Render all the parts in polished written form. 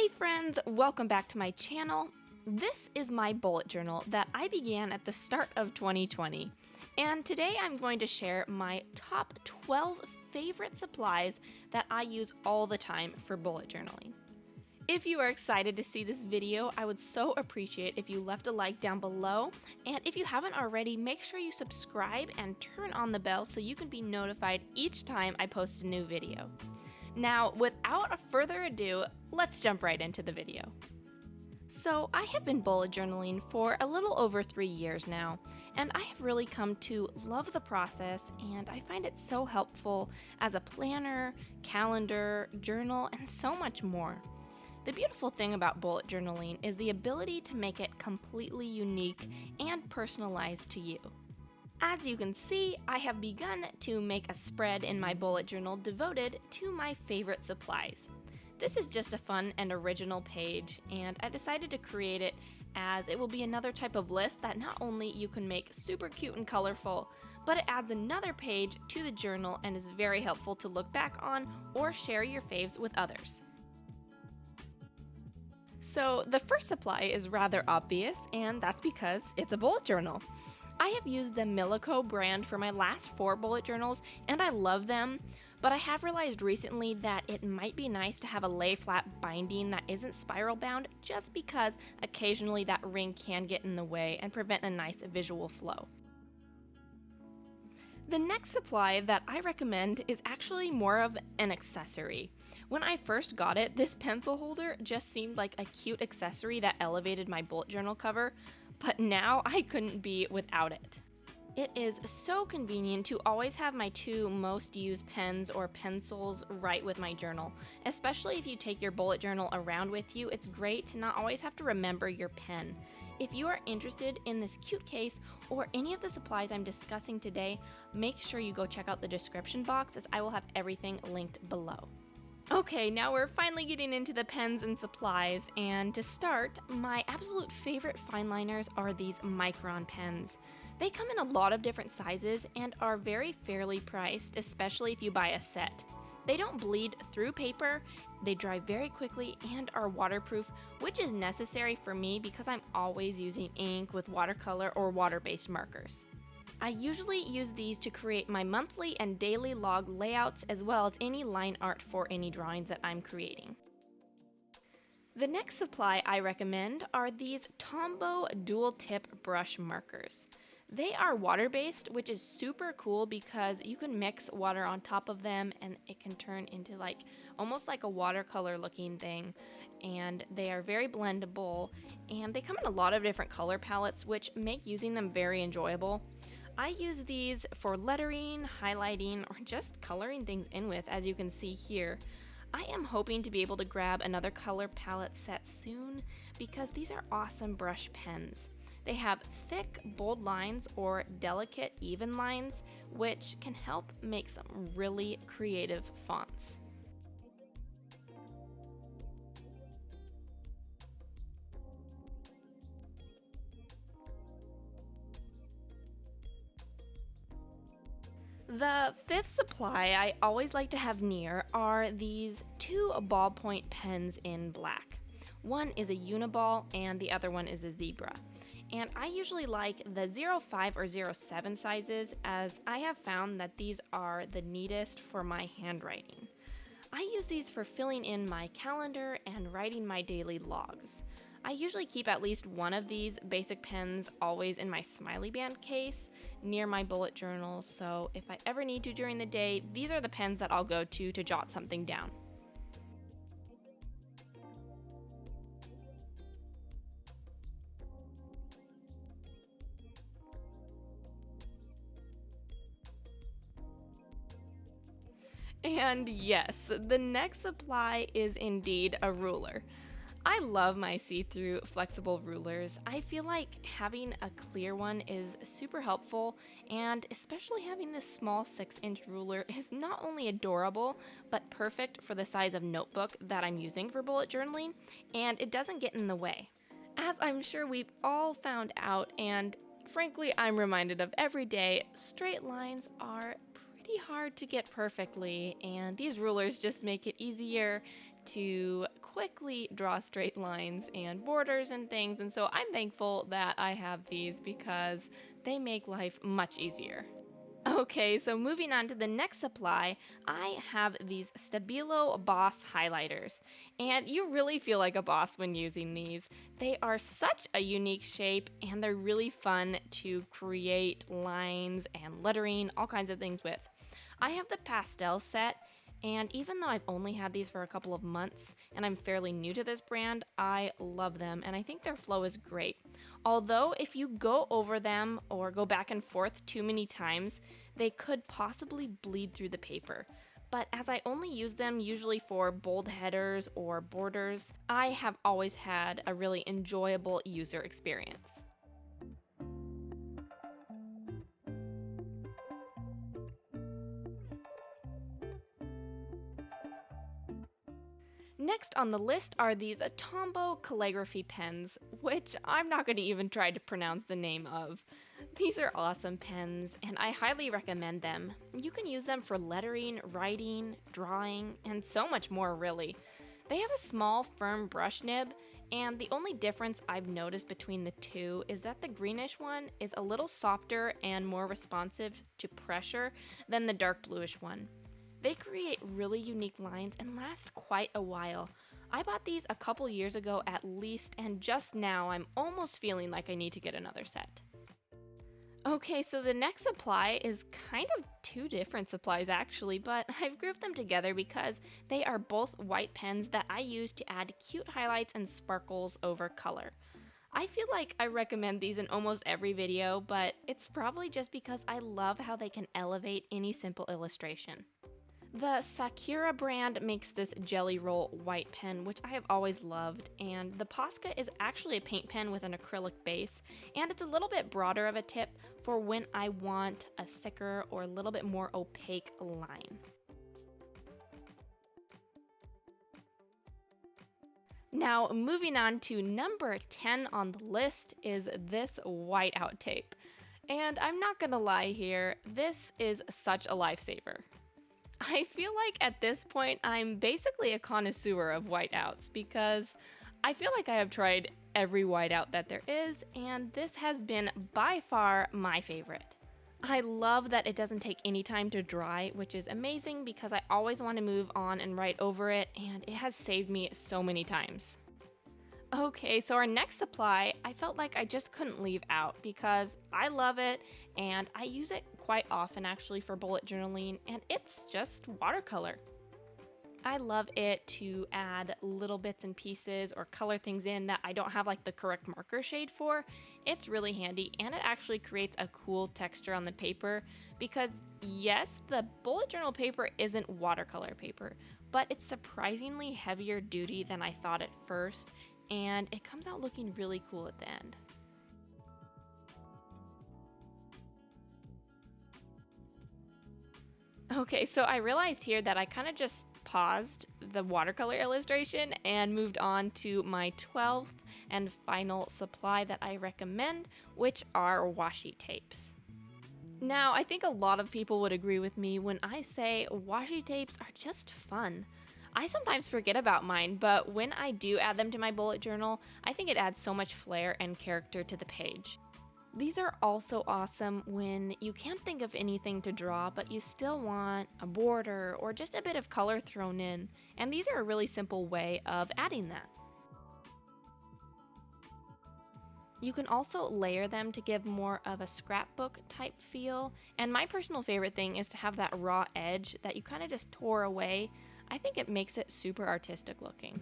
Hey friends, welcome back to my channel. This is my bullet journal that I began at the start of 2020. And today I'm going to share my top 12 favorite supplies that I use all the time for bullet journaling. If you are excited to see this video, I would so appreciate if you left a like down below. And if you haven't already, make sure you subscribe and turn on the bell so you can be notified each time I post a new video. Now, without further ado, let's jump right into the video. So, I have been bullet journaling for a little over 3 years now, and I have really come to love the process, and I find it so helpful as a planner, calendar, journal, and so much more. The beautiful thing about bullet journaling is the ability to make it completely unique and personalized to you. As you can see, I have begun to make a spread in my bullet journal devoted to my favorite supplies. This is just a fun and original page, and I decided to create it as it will be another type of list that not only you can make super cute and colorful, but it adds another page to the journal and is very helpful to look back on or share your faves with others. So the first supply is rather obvious, and that's because it's a bullet journal. I have used the Milico brand for my last 4 bullet journals, and I love them, but I have realized recently that it might be nice to have a lay flat binding that isn't spiral bound, just because occasionally that ring can get in the way and prevent a nice visual flow. The next supply that I recommend is actually more of an accessory. When I first got it, this pencil holder just seemed like a cute accessory that elevated my bullet journal cover, but now I couldn't be without it. It is so convenient to always have my 2 most used pens or pencils right with my journal. Especially if you take your bullet journal around with you, it's great to not always have to remember your pen. If you are interested in this cute case or any of the supplies I'm discussing today, make sure you go check out the description box as I will have everything linked below. Okay, now we're finally getting into the pens and supplies, and to start, my absolute favorite fine liners are these Micron pens. They come in a lot of different sizes and are very fairly priced, especially if you buy a set. They don't bleed through paper, they dry very quickly, and are waterproof, which is necessary for me because I'm always using ink with watercolor or water-based markers. I usually use these to create my monthly and daily log layouts as well as any line art for any drawings that I'm creating. The next supply I recommend are these Tombow dual tip brush markers. They are water-based, which is super cool because you can mix water on top of them and it can turn into almost like a watercolor looking thing, and they are very blendable and they come in a lot of different color palettes, which make using them very enjoyable. I use these for lettering, highlighting, or just coloring things in with, as you can see here. I am hoping to be able to grab another color palette set soon because these are awesome brush pens. They have thick, bold lines or delicate, even lines, which can help make some really creative fonts. The fifth supply I always like to have near are these 2 ballpoint pens in black. One is a uniball and the other one is a zebra. And I usually like the 05 or 07 sizes, as I have found that these are the neatest for my handwriting. I use these for filling in my calendar and writing my daily logs. I usually keep at least one of these basic pens always in my smiley band case near my bullet journal, so if I ever need to during the day, these are the pens that I'll go to jot something down. And yes, the next supply is indeed a ruler. I love my see-through flexible rulers. I feel like having a clear one is super helpful, and especially having this small 6-inch ruler is not only adorable, but perfect for the size of notebook that I'm using for bullet journaling, and it doesn't get in the way. As I'm sure we've all found out, and frankly I'm reminded of every day, straight lines are pretty pretty hard to get perfectly, and these rulers just make it easier to quickly draw straight lines and borders and things, and so I'm thankful that I have these because they make life much easier. Okay, so moving on to the next supply, I have these Stabilo Boss highlighters, and you really feel like a boss when using these. They are such a unique shape, and they're really fun to create lines and lettering, all kinds of things with. I have the pastel set, and even though I've only had these for a couple of months and I'm fairly new to this brand, I love them and I think their flow is great. Although if you go over them or go back and forth too many times, they could possibly bleed through the paper. But as I only use them usually for bold headers or borders, I have always had a really enjoyable user experience. Next on the list are these Tombow Calligraphy Pens, which I'm not going to even try to pronounce the name of. These are awesome pens, and I highly recommend them. You can use them for lettering, writing, drawing, and so much more really. They have a small, firm brush nib, and the only difference I've noticed between the two is that the greenish one is a little softer and more responsive to pressure than the dark bluish one. They create really unique lines and last quite a while. I bought these a couple years ago at least, and just now I'm almost feeling like I need to get another set. Okay, so the next supply is kind of two different supplies actually, but I've grouped them together because they are both white pens that I use to add cute highlights and sparkles over color. I feel like I recommend these in almost every video, but it's probably just because I love how they can elevate any simple illustration. The Sakura brand makes this Jelly Roll white pen, which I have always loved, and the Posca is actually a paint pen with an acrylic base, and it's a little bit broader of a tip for when I want a thicker or a little bit more opaque line. Now, moving on to number 10 on the list is this whiteout tape. And I'm not gonna lie here, this is such a lifesaver. I feel like at this point I'm basically a connoisseur of whiteouts because I feel like I have tried every whiteout that there is, and this has been by far my favorite. I love that it doesn't take any time to dry, which is amazing because I always want to move on and write over it, and it has saved me so many times. Okay, so our next supply, I felt like I just couldn't leave out because I love it and I use it quite often actually for bullet journaling, and it's just watercolor. I love it to add little bits and pieces or color things in that I don't have like the correct marker shade for. It's really handy and it actually creates a cool texture on the paper because yes, the bullet journal paper isn't watercolor paper, but it's surprisingly heavier duty than I thought at first, and it comes out looking really cool at the end. Okay, so I realized here that I kind of just paused the watercolor illustration and moved on to my 12th and final supply that I recommend, which are washi tapes. Now, I think a lot of people would agree with me when I say washi tapes are just fun. I sometimes forget about mine, but when I do add them to my bullet journal, I think it adds so much flair and character to the page. These are also awesome when you can't think of anything to draw, but you still want a border or just a bit of color thrown in, and these are a really simple way of adding that. You can also layer them to give more of a scrapbook type feel, and my personal favorite thing is to have that raw edge that you kind of just tore away. I think it makes it super artistic looking.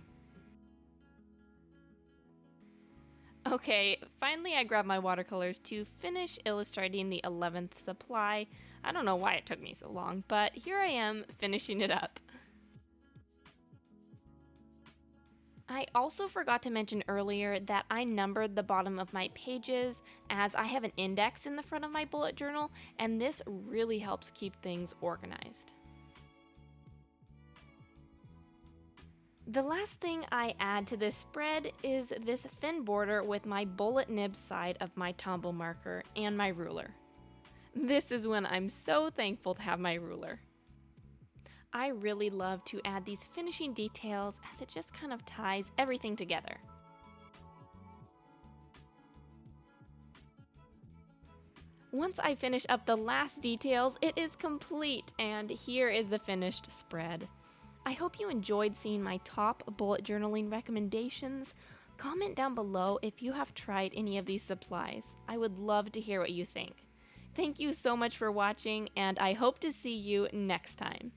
Okay, finally I grabbed my watercolors to finish illustrating the 11th supply. I don't know why it took me so long, but here I am finishing it up. I also forgot to mention earlier that I numbered the bottom of my pages as I have an index in the front of my bullet journal, and this really helps keep things organized. The last thing I add to this spread is this thin border with my bullet nib side of my Tombow marker and my ruler. This is when I'm so thankful to have my ruler. I really love to add these finishing details as it just kind of ties everything together. Once I finish up the last details, it is complete, and here is the finished spread. I hope you enjoyed seeing my top bullet journaling recommendations. Comment down below if you have tried any of these supplies. I would love to hear what you think. Thank you so much for watching, and I hope to see you next time.